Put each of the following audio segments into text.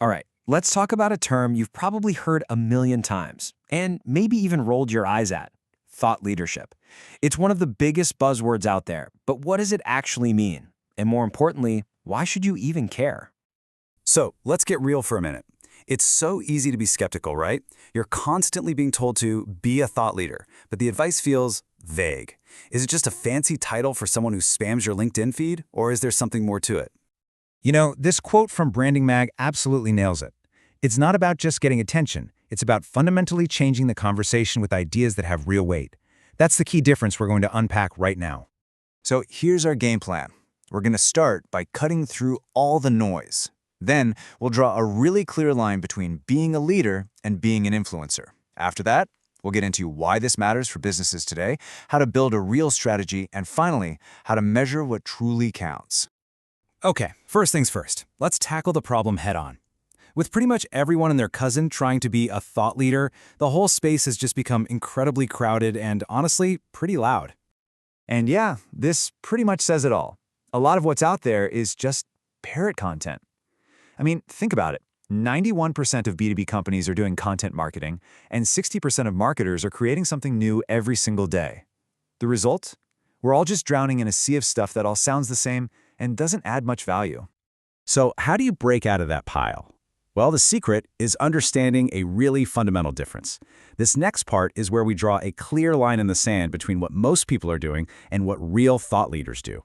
All right, let's talk about a term you've probably heard a million times and maybe even rolled your eyes at: thought leadership. It's one of the biggest buzzwords out there, but what does it actually mean? And more importantly, why should you even care? So let's get real for a minute. It's so easy to be skeptical, right? You're constantly being told to be a thought leader, but the advice feels vague. Is it just a fancy title for someone who spams your LinkedIn feed, or is there something more to it? This quote from Branding Mag absolutely nails it. It's not about just getting attention. It's about fundamentally changing the conversation with ideas that have real weight. That's the key difference we're going to unpack right now. So here's our game plan. We're going to start by cutting through all the noise. Then we'll draw a really clear line between being a leader and being an influencer. After that, we'll get into why this matters for businesses today, how to build a real strategy, and finally, how to measure what truly counts. Okay, first things first. Let's tackle the problem head on. With pretty much everyone and their cousin trying to be a thought leader, the whole space has just become incredibly crowded and, honestly, pretty loud. And yeah, this pretty much says it all. A lot of what's out there is just parrot content. I mean, think about it. 91% of B2B companies are doing content marketing, and 60% of marketers are creating something new every single day. The result? We're all just drowning in a sea of stuff that all sounds the same and doesn't add much value. So how do you break out of that pile? Well, the secret is understanding a really fundamental difference. This next part is where we draw a clear line in the sand between what most people are doing and what real thought leaders do.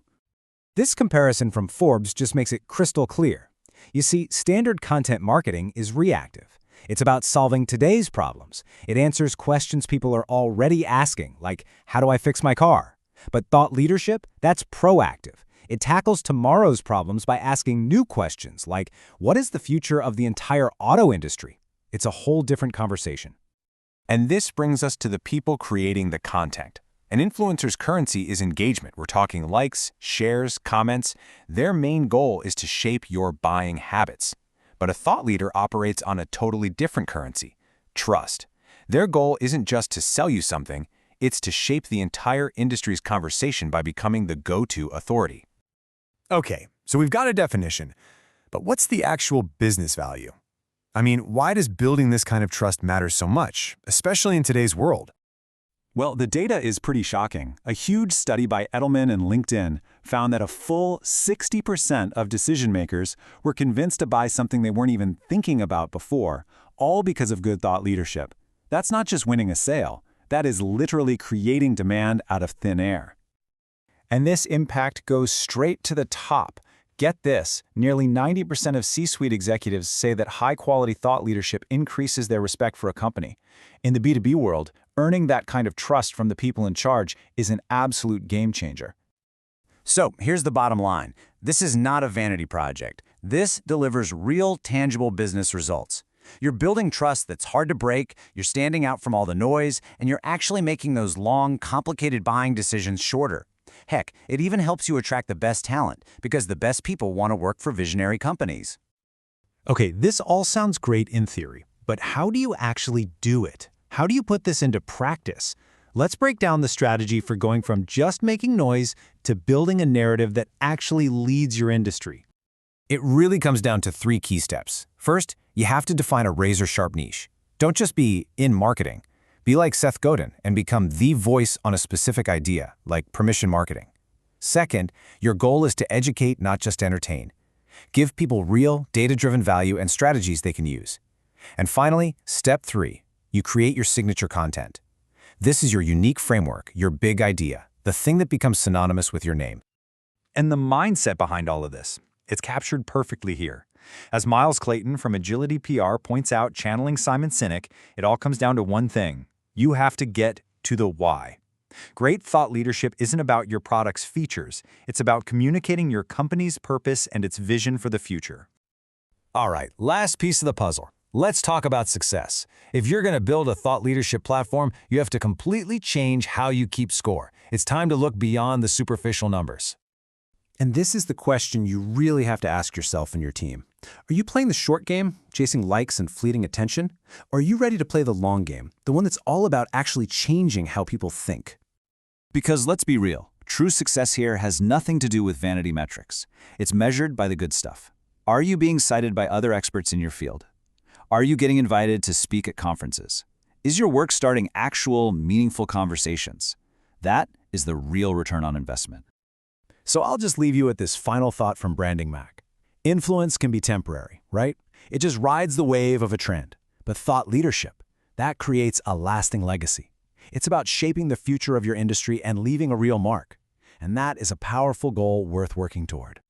This comparison from Forbes just makes it crystal clear. You see, standard content marketing is reactive. It's about solving today's problems. It answers questions people are already asking, like, how do I fix my car? But thought leadership, that's proactive. It tackles tomorrow's problems by asking new questions, like, what is the future of the entire auto industry? It's a whole different conversation. And this brings us to the people creating the content. An influencer's currency is engagement. We're talking likes, shares, comments. Their main goal is to shape your buying habits. But a thought leader operates on a totally different currency: trust. Their goal isn't just to sell you something, it's to shape the entire industry's conversation by becoming the go-to authority. Okay, so we've got a definition, but what's the actual business value? I mean, why does building this kind of trust matter so much, especially in today's world? Well, the data is pretty shocking. A huge study by Edelman and LinkedIn found that a full 60% of decision makers were convinced to buy something they weren't even thinking about before, all because of good thought leadership. That's not just winning a sale. That is literally creating demand out of thin air. And this impact goes straight to the top. Get this, nearly 90% of C-suite executives say that high-quality thought leadership increases their respect for a company. In the B2B world, earning that kind of trust from the people in charge is an absolute game changer. So here's the bottom line. This is not a vanity project. This delivers real, tangible business results. You're building trust that's hard to break, you're standing out from all the noise, and you're actually making those long, complicated buying decisions shorter. Heck, it even helps you attract the best talent, because the best people want to work for visionary companies. Okay, this all sounds great in theory, but how do you actually do it? How do you put this into practice? Let's break down the strategy for going from just making noise to building a narrative that actually leads your industry. It really comes down to 3 key steps. First, you have to define a razor-sharp niche. Don't just be in marketing. Be like Seth Godin and become the voice on a specific idea, like permission marketing. Second, your goal is to educate, not just entertain. Give people real, data-driven value and strategies they can use. And finally, step 3, you create your signature content. This is your unique framework, your big idea, the thing that becomes synonymous with your name. And the mindset behind all of this, it's captured perfectly here. As Miles Clayton from Agility PR points out, channeling Simon Sinek, it all comes down to one thing. You have to get to the why. Great thought leadership isn't about your product's features. It's about communicating your company's purpose and its vision for the future. All right, last piece of the puzzle. Let's talk about success. If you're going to build a thought leadership platform, you have to completely change how you keep score. It's time to look beyond the superficial numbers. And this is the question you really have to ask yourself and your team. Are you playing the short game, chasing likes and fleeting attention? Or are you ready to play the long game, the one that's all about actually changing how people think? Because let's be real, true success here has nothing to do with vanity metrics. It's measured by the good stuff. Are you being cited by other experts in your field? Are you getting invited to speak at conferences? Is your work starting actual, meaningful conversations? That is the real return on investment. So I'll just leave you with this final thought from Branding Mac. Influence can be temporary, right? It just rides the wave of a trend. But thought leadership, that creates a lasting legacy. It's about shaping the future of your industry and leaving a real mark. And that is a powerful goal worth working toward.